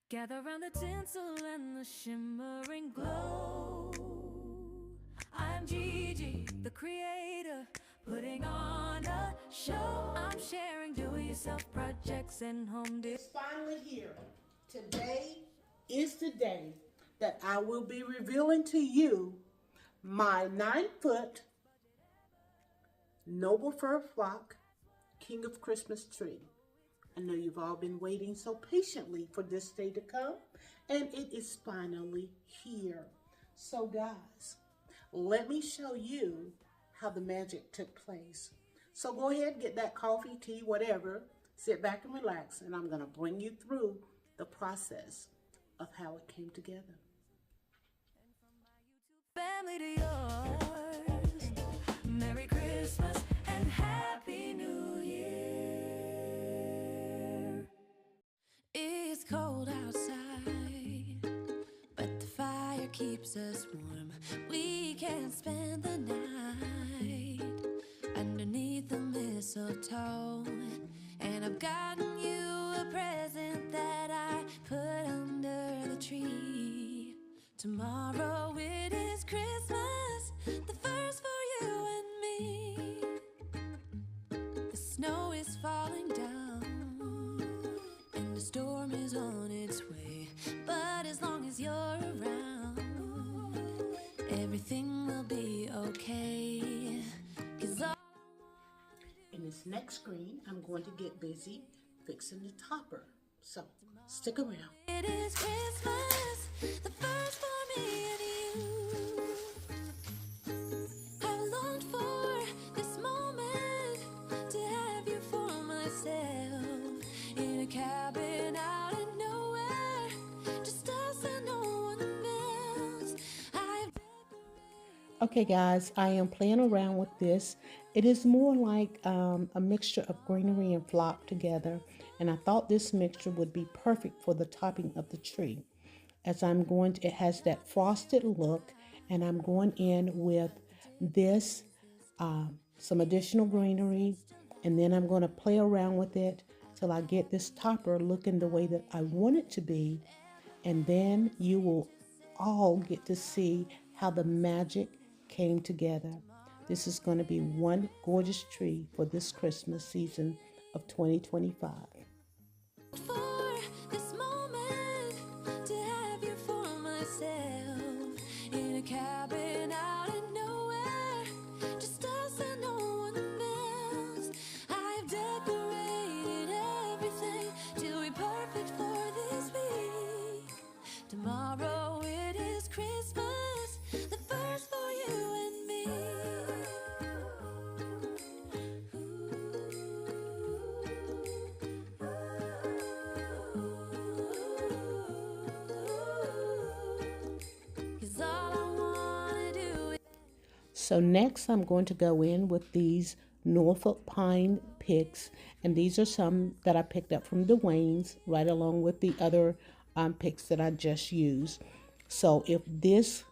Gather round the tinsel and the shimmering glow. I'm Gigi, the creator, putting on a show. I'm sharing do-it-yourself projects and home decor. It's finally here. Today is the day that I will be revealing to you my 9-foot noble fir flock King of Christmas tree. I know you've all been waiting so patiently for this day to come, and it is finally here. So guys, let me show you how the magic took place. So go ahead and get that coffee, tea, whatever, sit back and relax, and I'm gonna bring you through the process of how it came together. Family to yours, Merry Christmas and Happy New Year. It's cold outside, but the fire keeps us warm. We can spend the night underneath the mistletoe, and I've gotten you a present that I put under the tree. Tomorrow it is Christmas, the first for you and me. The snow is falling down and the storm is on its way, but as long as you're around, everything will be okay. 'Cause In this next screen, I'm going to get busy fixing the topper. So stick around. it is Christmas, the first for me and you. I've longed for this moment to have you for myself in a cabin out in nowhere, just us and no one else. Okay guys, I am playing around with this. It is more like a mixture of greenery and flock together, and I thought this mixture would be perfect for the topping of the tree. As it has that frosted look, and I'm going in with this, some additional greenery, and then I'm going to play around with it till I get this topper looking the way that I want it to be, and then you will all get to see how the magic came together. This is going to be one gorgeous tree for this Christmas season of 2025. For this moment to have you for myself in a cabin out in nowhere, just us and no one else. I've decorated everything to be perfect for this week. Tomorrow it is Christmas, the first for you and me. So next I'm going to go in with these Norfolk pine picks, and these are some that I picked up from Dwayne's right along with the other picks that I just used. So if this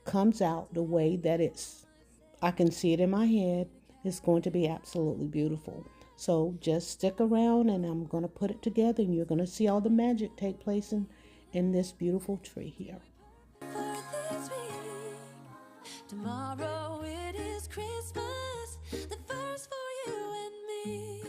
comes out the way that I can see it in my head, it's going to be absolutely beautiful. So just stick around and I'm going to put it together, and you're going to see all the magic take place in this beautiful tree here. Tomorrow it is Christmas, the first for you and me.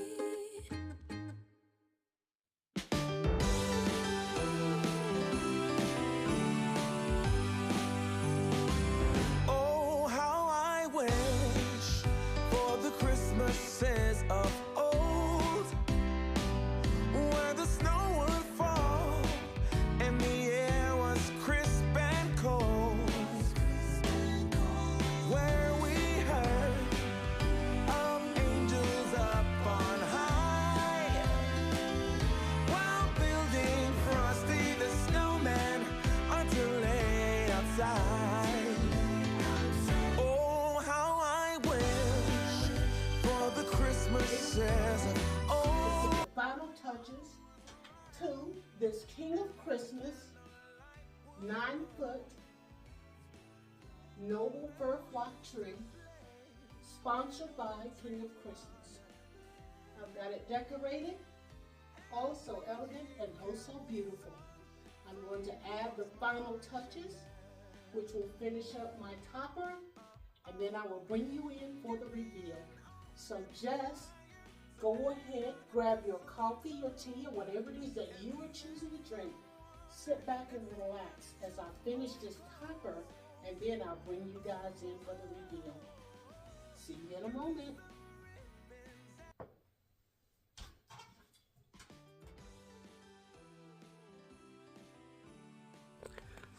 Oh, how I wish for the Christmases of old, where the snow would fall and the air was crisp and cold, where we heard of angels up on high, while building Frosty the Snowman until late outside. Oh, how I wish for the Christmases of old. The final touches to this King of Christmas 9-foot noble fir flock tree, sponsored by King of Christmas. I've got it decorated, oh so elegant and oh so beautiful. I'm going to add the final touches, which will finish up my topper, and then I will bring you in for the reveal. So just go ahead, grab your coffee, your tea, or whatever it is that you are choosing to drink. Sit back and relax as I finish this topper, and then I'll bring you guys in for the reveal. See you in a moment.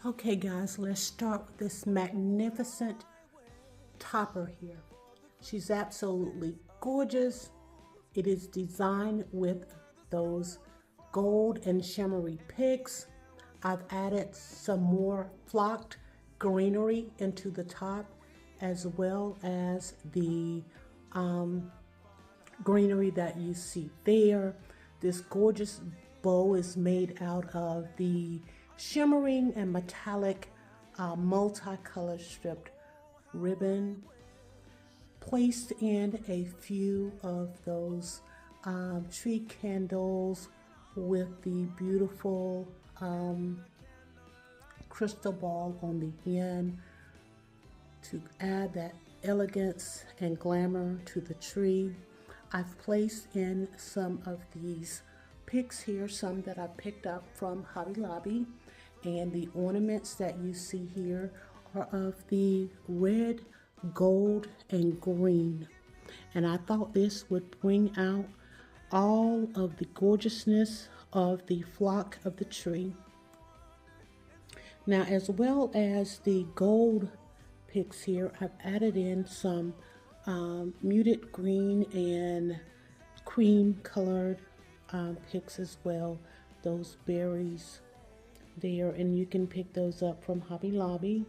Okay guys, let's start with this magnificent topper here. She's absolutely gorgeous. It is designed with those gold and shimmery picks. I've added some more flocked greenery into the top, as well as the greenery that you see there. This gorgeous bow is made out of the shimmering and metallic multicolored stripped ribbon, placed in a few of those tree candles with the beautiful crystal ball on the end to add that elegance and glamour to the tree. I've placed in some of these picks here, some that I picked up from Hobby Lobby, and the ornaments that you see here are of the red, gold, and green. And I thought this would bring out all of the gorgeousness of the flock of the tree. Now, as well as the gold picks here, I've added in some muted green and cream colored picks as well. Those berries there, and you can pick those up from Hobby Lobby,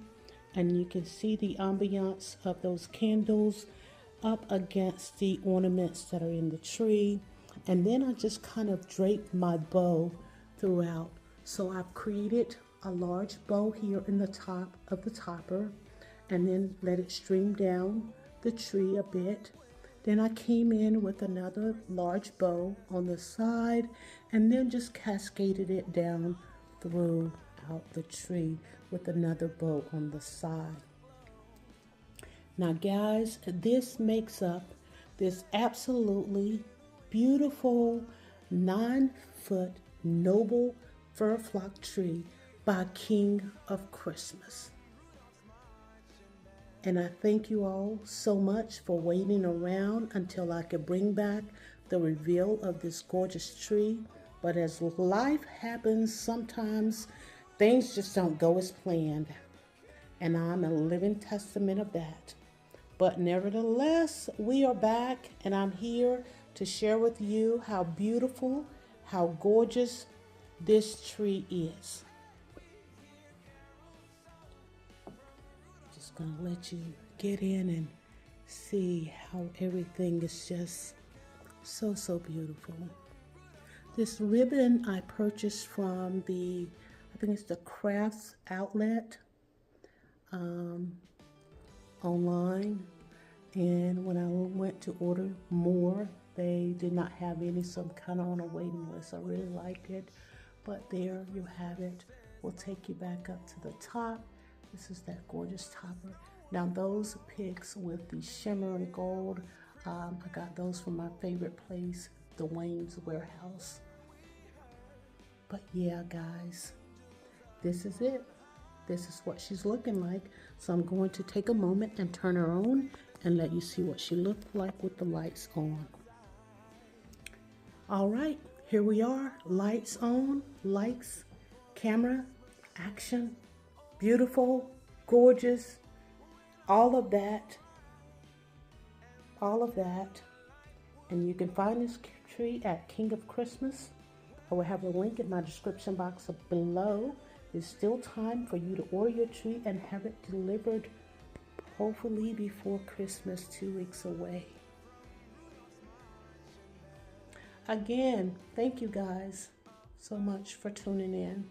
and you can see the ambiance of those candles up against the ornaments that are in the tree. And then I just kind of draped my bow throughout. So I've created a large bow here in the top of the topper, and then let it stream down the tree a bit. Then I came in with another large bow on the side, and then just cascaded it down throughout the tree with another bow on the side. Now guys, this makes up this absolutely beautiful 9-foot noble fir flock tree by King of Christmas. And I thank you all so much for waiting around until I could bring back the reveal of this gorgeous tree. But as life happens, sometimes things just don't go as planned. And I'm a living testament of that. But nevertheless, we are back, and I'm here to share with you how beautiful, how gorgeous this tree is. Just gonna let you get in and see how everything is just so beautiful. This ribbon I purchased from the, I think it's the Crafts Outlet online, and when I went to order more, they did not have any, so I'm kind of on a waiting list. I really liked it, but there you have it. We'll take you back up to the top. This is that gorgeous topper. Now those picks with the shimmer and gold, I got those from my favorite place, the Wayne's Warehouse. But yeah, guys, this is it. This is what she's looking like. So I'm going to take a moment and turn her on and let you see what she looked like with the lights on. All right, here we are. Lights on, lights, camera, action. Beautiful, gorgeous, all of that. And you can find this tree at King of Christmas. I will have a link in my description box below. It's still time for you to order your tree and have it delivered, hopefully before Christmas, 2 weeks away. Again, thank you guys so much for tuning in.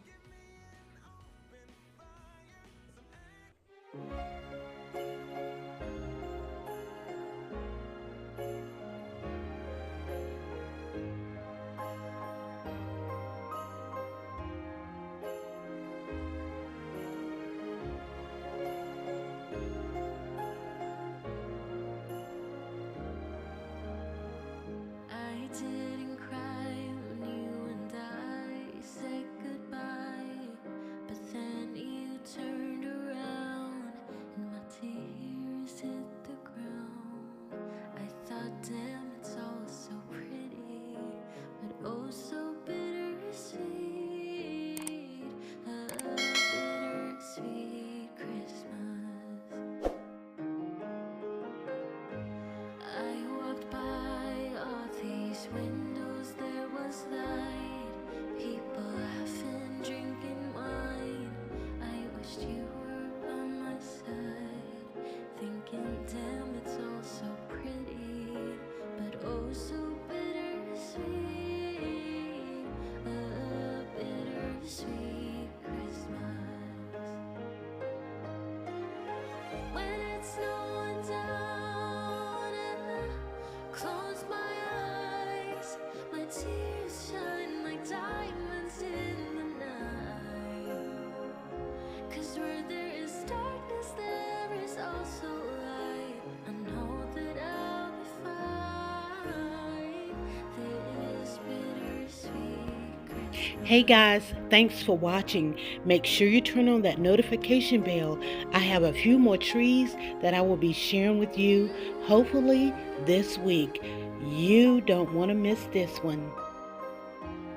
damn, it's all so pretty, but oh so bittersweet, a bittersweet Christmas. I walked by all these windows, there was light, people laughing, drinking wine. I wished you were by my side, thinking, damn, it's all so pretty, but oh so bittersweet, a bittersweet Christmas. When it's snowing down and I close my eyes, my tears shine like diamonds in the night. 'Cause where there is darkness, there is also light. I know that I'll be fine this bittersweet Christmas. Hey guys, thanks for watching. Make sure you turn on that notification bell. I have a few more trees that I will be sharing with you, hopefully this week. You don't want to miss this one.